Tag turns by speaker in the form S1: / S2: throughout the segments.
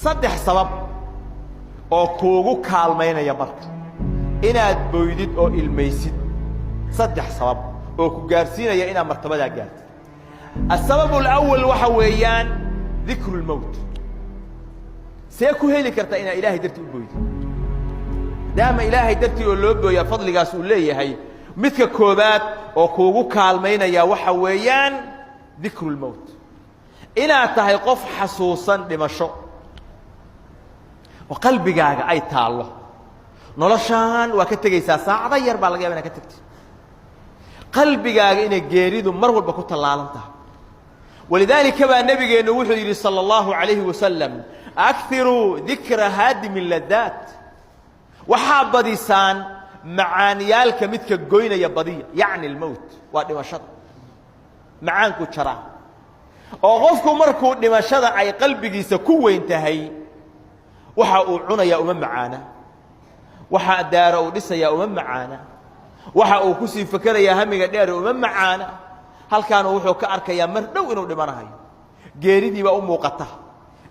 S1: saddex sabab oo kuugu kaalmaynaya marka inaad boydid oo ilmaysid saddex sabab oo ku gaarsiinaya inaad martabadaa gaartid السبب الأول وحويان ذكر الموت سيكون هلي كرتا إن إلهي درتي أبويد دام إلهي درتي أولوبو يا فضل قاسو لي هي مثل كوبات وكوغو كالمين يا وحويان ذكر الموت إنا تهيقف حسوسا لمشو وقلبي قاقا أي تالله نولشان وكتغيسا ساعة ضير بالغيب أنا كتبتي قلبي قاقا إنا قيريدو مرول بكوتا اللالنتها ولذلك بقى النبي نوحي صلى الله عليه وسلم أكثروا ذكر هادم اللذات وحاب بديسان معانيالك مثل قوينة يبضية يعني الموت ودمشط معانكو تشرع وغفكو مركو دمشط أي قلبي سكوة انتهي وحا أوعنا يا أمم معانا وحا دارو لسا يا أمم معانا وحا أوكسي فكر يا همي دار أمم معانا هل كانوا وحو كأركيا مردو إنو دمانهاي geeridii baa u muuqata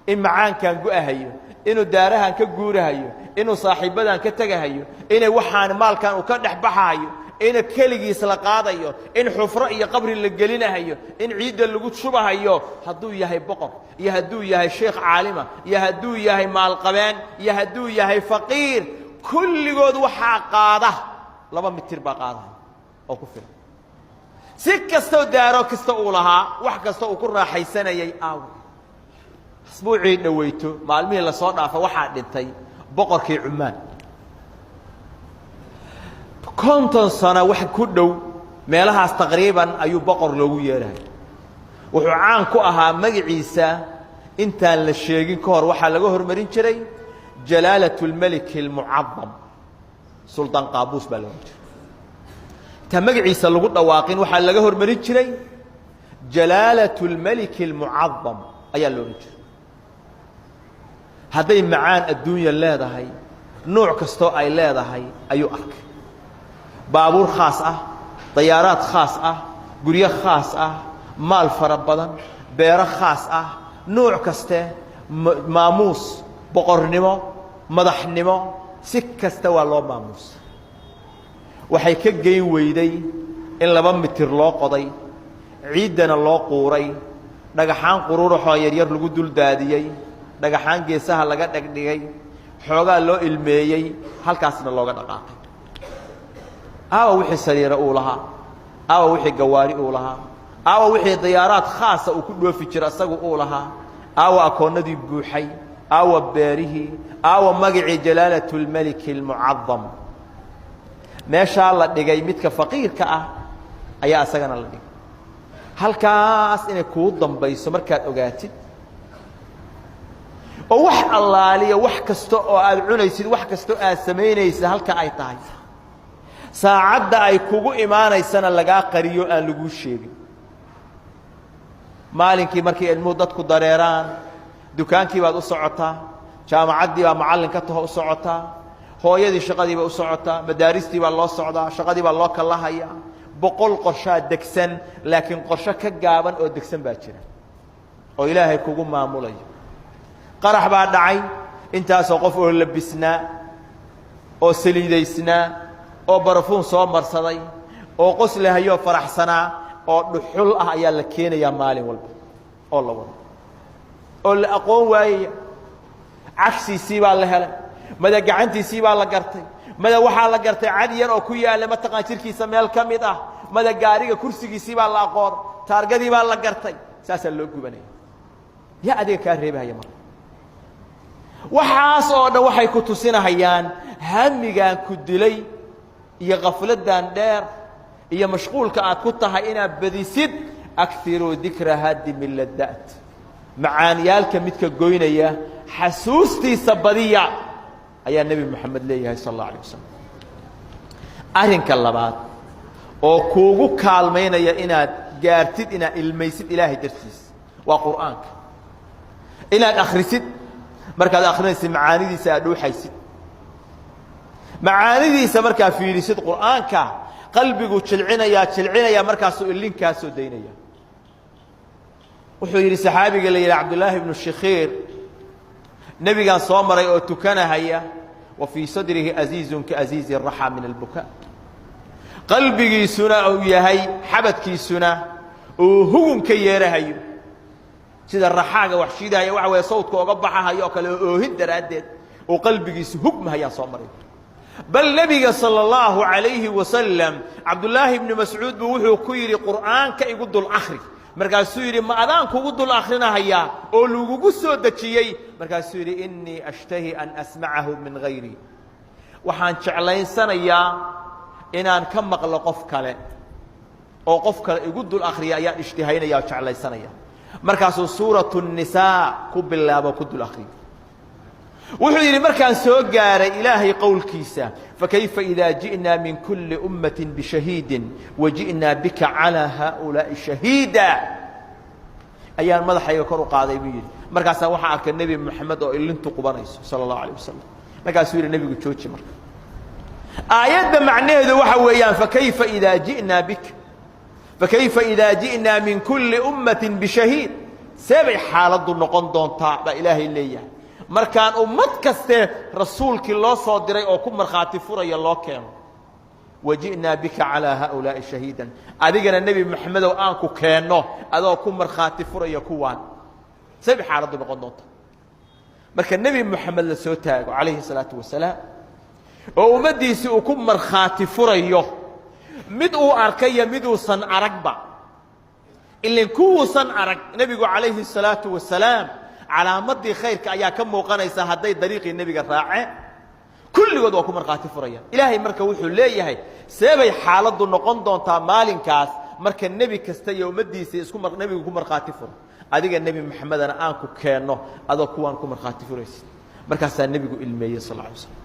S1: in macaankan go'ahayo inuu daarahan ka guurahayo inuu saaxiibadan ka tagahayo inay waxaan maalkan uu ka dhaxbaxayo in kaligiis la qaadayo in xufro iyo qabri la gelinahayo in ciida lagu shubahayo haduu yahay boqor iyo haduu yahay sheekh caalima iyo haduu yahay maal qabaan iyo haduu yahay faqiir kulligood waxa qaada 2 mitir baa qaada oo ku filan si kasto daaro kasto uu lahaa wax kasto uu ku raaxaysanayay aaw asbuucii dhaweyto maalmihii la soo dhaafay waxa dhintay boqorkii Cumaan konton sano wax ku dhow meelahaas taqriiban ayuu boqor loogu yeeray wuxuu caan ku ahaa magaciisa intaan la sheegin ka hor waxa laga hormarin jiray jalaalatul malik al mu'azzam sultan qaabus baa loo jiray تمجعيس اللي قلنا واقين وحال لقاه المريجري جلالة الملك المعظم أي اللونج هذي معان الدنيا لا ده هي نوع كستو أي لا ده هي أيو أرك بابور خاصة طيارات خاصة قرية خاصة مال فربضا بيرة خاصة نوع كسته ماموس بقر نمو مدح نمو سكستو الله ماموس waxay ka geyn weyday in 2 mitir loo qoday ciidana loo quuray dhagaxaan qururuxo yar yar lagu dul daadiyay dhagaxaan geesaha laga dhigay xoogaa loo ilmeeyay halkaasna looga dhaqaaqay aawa wixii sariira uu lahaa aawa wixii gawaari uu lahaa aawa wixii diyaarad khaas ah uu ku dhoofi jiray asagu uu lahaa aawa akoonadii buuxay aawa beerihi aawa magacii jalaalatul malik al mu'azzam meesha la dhigay midka faqiirka ah ayaa asagana la dhigay halkaas inay ku dambayso markaad ogaatid oo wax allaaliya wax kasto oo aad cunaysid wax kasto aad sameynaysid halka ay tahay saacada ay kugu iimaanaysana laga qariyo aan lagu sheegin maalinkii markii ilmu dadku dareeraan dukaankii baad u socotaa jaamacadii baa macallinka taho u socotaa hooyadii shaqadii baa u socotaa madaaristii baa loo socdaa shaqadii baa loo kala haya 100 qorshe degsan laakiin qorshe ka gaaban oo degsan baa jira oo ilaahay kugu maamulayo qarax baa dhacay intaas oo qof oo labisnaa oo saliidaysnaa oo barafuun soo marsaday oo qoslahayo faraxsanaa oo dhuxul ah ayaa la keenayaa maalin walba oo la wado oo la aqoon waayay cagsiisii baa la helay ماذا قعنتي سيبا لا قرتي ماذا وحا لا قرتي عاديا او كياله ما تقان جيركيسا ميل كميد اه ماذا غاريغا كرسيغي سيبا لا قور تارغدي با لا قرتي ساسا لو غبني يا ادي كا ريبايا ما waxaas oo dhan waxay ku tusinayaan hamigan ku dilay iyo qafladan dheer iyo mashquulka aad ku tahay inaad badisid akthiru dhikra hadi min ladat macaaniyalka midka goynaya xasuustiisa badiya ayaa nabi maxamed leeyahay sallallahu alayhi wasallam arinka labaad oo kuugu kaalmeynaya inaad gaartid inaad ilmaysid ilaahay dartiis waa quraanka inaad akhrisid markaad akhrinaysid macaanidiisa aad dhuuxaysid macaanidiisa markaa fiirisid quraanka qalbigu jilcinaya markaas uu ilinka soo deynaya wuxuu yiri saxaabiga la yiraahdo Abdullah ibn Shikhir نبي كان صامر يؤتكنا هيا وفي صدره أزيز كأزيز الرحى من البكاء قلبي سنا أو يهي حبتك سنا وهو كيره هيو سيدا الرحاقة وحشيدها هي وعوى صوتك وقبحها هي وهدر أدد وقلبي سهقم هيا صامر بل نبي صلى الله عليه وسلم عبد الله بن مسعود بوحو كيري قرآن كيقضوا الآخر markaasuu yidhi ma adaan kugu dul akhrinahayaa oo lagugu soo dejiyey markaasuu yidhi innii ashtahi an asmacahu min hayrii waxaan jeclaysanayaa inaan ka maqlo qof kale oo qof kale igu dul akhriya ayaan ishtihaynaya oo jeclaysanaya markaasuu suuratu الnisaa ku bilaabo ku dul akhriya wuxuu yidhi markaan soo gaaray ilaahay qowlkiisa fakayfa idaa ji'naa min kulli ummatin bishahiidin waji'naa bika calaa haaulaa'i shahiida ayaan madaxayga kor u qaaday buu yidhi markaasaa waxaan arkay nebi moxamed oo ilintu qubanayso sala allahu alayh wasalam markaasuu yidhi nebigu jooji marka aayadda macnaheedu waxa weeyaan fakayfa idaa ji'naa bika fakayfa idaa ji'naa min kulli ummatin bishahiid see bay xaaladdu noqon doontaa baa ilaahay leeyahay markaan ummad kaste rasuulkii loo soo diray oo ku markhaati furaya loo keeno waji'naa bika calaa haaulaa'i shahiidan adigana nebi moxamedow aan ku keenno adoo ku markhaati furaya kuwaan say bay xaaladdu noqon doonta marka nebi moxamed la soo taago calayhi salaatu wasalaam oo ummaddiisii uu ku markhaati furayo mid uu arkayo miduusan aragba ilin kuwuusan arag nebigu calayhi salaatu wasalaam calaamadii khayrka ayaa ka muuqanaysa hadday dariiqii nebiga raaceen kulligood waa ku markhaati furayaan ilaahay marka wuxuu leeyahay see bay xaaladdu noqon doontaa maalinkaas marka nebi kasta iyo ummaddiisa nebigu ku markhaati furo adiga nebi moxamedana aan ku keenno adoo kuwaan ku markhaati furaysid markaasaa nebigu ilmeeyey sal alla alay slam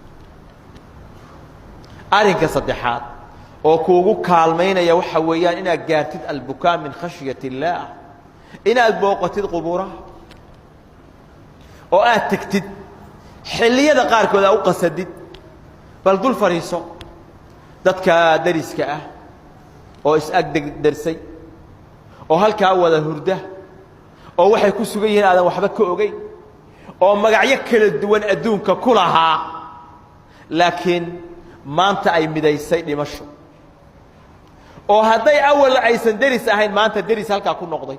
S1: arrinka saddexaad oo kuugu kaalmaynaya waxa weeyaan inaad gaartid albukaa min khashyati illaah inaad booqatid qubuuraha oo aad tagtid xilliyada qaarkood aad u qasadid bal dul fadhiiso dadka dariska ah oo is-ag darsay oo halkaa wada hurda oo waxay ku sugan yihiin aadan waxba ka ogeyn oo magacyo kala duwan adduunka ku lahaa laakiin maanta ay midaysay dhimasho oo hadday awal aysan deris ahayn maanta deris halkaa ku noqday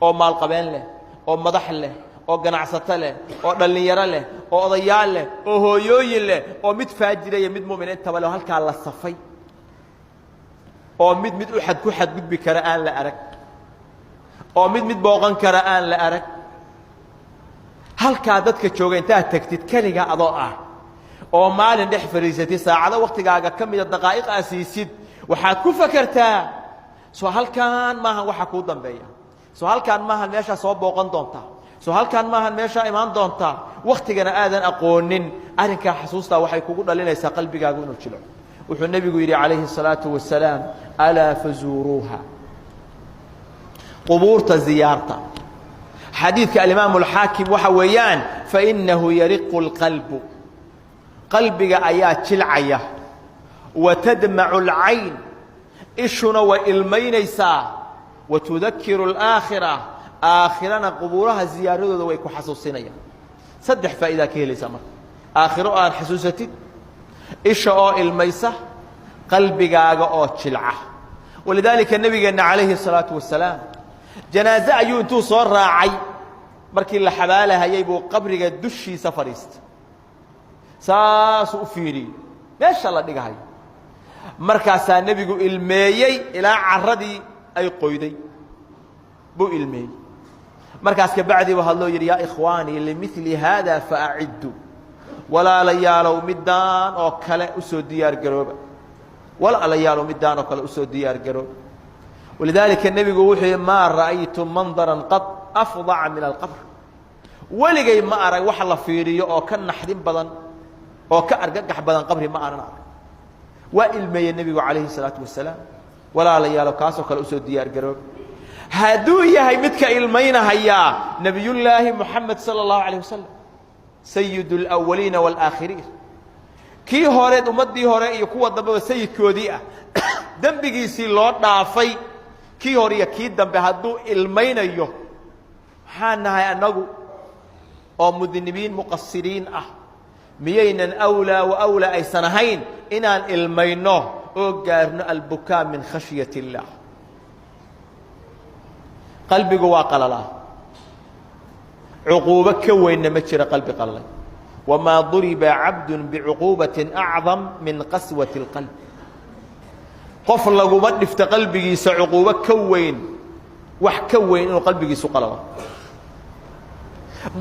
S1: oo maalqabeen leh oo madax leh oo ganacsato leh oo dhallinyaro leh oo odayaal leh oo hooyooyin leh oo mid faajira iyo mid mu'min intaba leh halkaa la safay oo mid ku xadgudbi kara aan la arag oo mid booqan kara aan la arag halkaa dadka jooga intaad tagtid keliga adoo ah oo maalin dhex fadhiisatid saacado waqtigaaga ka mida daqaa'iq aa siisid waxaad ku fakertaa soo halkaan maahan waxa kuu dambeeya soo halkaan maahan meeshaa soo booqan doontaa soo halkaan maahan meeshaa imaan doontaa waktigana aadan aqoonin arrinkaa xasuustaa waxay kugu dhalinaysaa qalbigaagu inuu jilo wuxuu nebigu yidhi calayhi الsalaatu wasalaam alaa fazuuruuha qubuurta ziyaarta xadiidka alimaamu alxaakim waxa weeyaan fainahu yariqu اlqalbu qalbiga ayaa jilcaya watadmacu اlcayn ishuna way ilmaynaysaa watudakiru اlaakhira aakhirana qubuuraha ziyaaradooda way ku xasuusinayaan saddex faa'idaa ka helaysaa marka aakhiro aad xasuusatid isha oo ilmaysa qalbigaaga oo jilca walidaalika nabigeenna calayhi الsalaatu wasalaam janaaze ayuu intuu soo raacay markii la xabaalahayay buu qabriga dushiisa fadhiistay saasuu u fiiriyey meesha la dhigahayo markaasaa nebigu ilmeeyey ilaa carradii ay qoyday buu ilmeeyey markaas kabacdii buu hadloo yidhi yaa ikhwaanii limili haada faaciddu walaalayaalow midaan oo kale usoo diyaar garooba walaalayaalow midaan oo kale usoo diyaar garooba walidaalika nebigu wuxuu yidhi maa ra'aytu mandaran qad afdaca min alqabr weligay ma arag wax la fiiriyo oo ka naxdin badan oo ka argagax badan qabri ma aanan arag waa ilmeeyey nebigu calayhi الsalaatu wasalaam walaalayaalow kaasoo kale usoo diyaar garooba hadduu yahay midka ilmaynahayaa nebiyullaahi moxamed salى اllahu عalيه wasalam sayid اlأwaliina wاlآakhiriin kii horeed ummaddii hore iyo kuwa dambeba sayidkoodii ah dembigiisii loo dhaafay kii hore iyo kii dambe hadduu ilmaynayo maxaa nahay annagu oo mudnibiin muqassiriin ah miyaynan awlaa wa awlaa aysan ahayn inaan ilmayno oo gaarno albukaa min khashyati illaah qalbigu waa qalalaa cuquubo ka weynna ma jira qalbi qalalay wamaa duriba cabdun bicuquubatin acdam min qaswati اlqalb qof laguma dhifto qalbigiisa cuquubo ka weyn wax ka weyn inuu qalbigiisu qalalo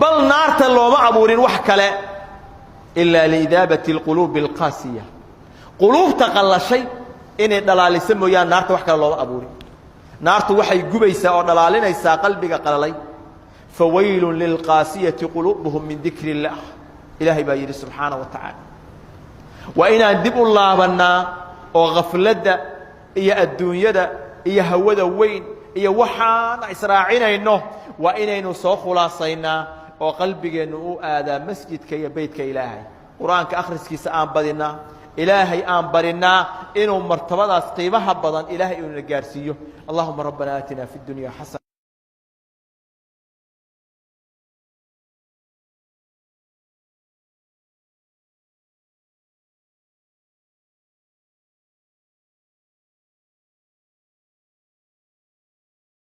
S1: bal naarta looma abuurin wax kale ilaa liidaabati اlquluubi اlqaasiya quluubta qallashay inay dhalaalisa mooyaan naarta wax kale looma abuurin naartu waxay gubaysaa oo dhalaalinaysaa qalbiga qalalay fawaylun lilqaasiyati quluubuhum min dikri اllah ilaahay baa yidhi subxaana wa tacaala waa inaan dib u laabannaa oo khafladda iyo adduunyada iyo hawada weyn iyo waxaan israacinayno waa inaynu soo khulaasaynaa oo qalbigeennu u aadaa masjidka iyo beytka ilaahay qur-aanka akhriskiisa aan badinaa ilaahay aan barinaa inuu martabadaas qiimaha badan ilaahay inuu na gaarsiiyo allahuma rabbana aatina fi اdunya xasana